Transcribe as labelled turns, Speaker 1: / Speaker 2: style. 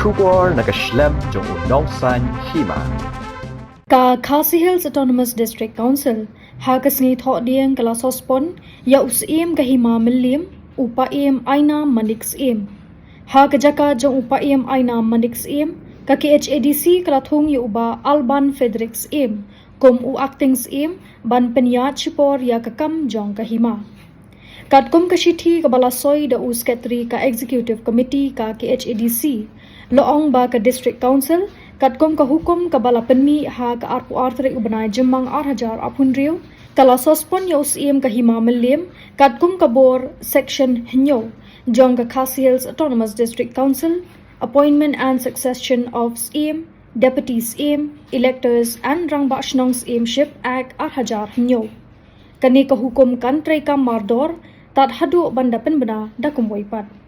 Speaker 1: Shubor nakaslem jong unongsan Hima.
Speaker 2: Ka Khadc Hills Autonomous District Council hakasngi tho dieng kala Sospon ya Syiem ka Hima Mylliem upa aina manik Syiem. Ha kajaka jong upa aina manik Syiem ka Khadc kala thung ya uba Alban Frederick Syiem kum acting Syiem ban penya chipor ya kakam jong ka Hima. Kat kum kashithi ka balasoy da secretary ka executive committee ka Khadc loong ba ka district council kat kum ka hukum ka bala penmi ha ka arpu artri ubanai jemang 8,000 apun riu kala Sospon ya Syiem ka Hima Mylliem kat kum ka bor section hinyo jong ka Khadc Hills Autonomous District Council appointment and succession of Syiem deputy Syiem electors and rang bashnong Syemship act 8,000 hinyo kani ka hukum kan tray kam mardor tat hadu banda penbena da kumwaipat.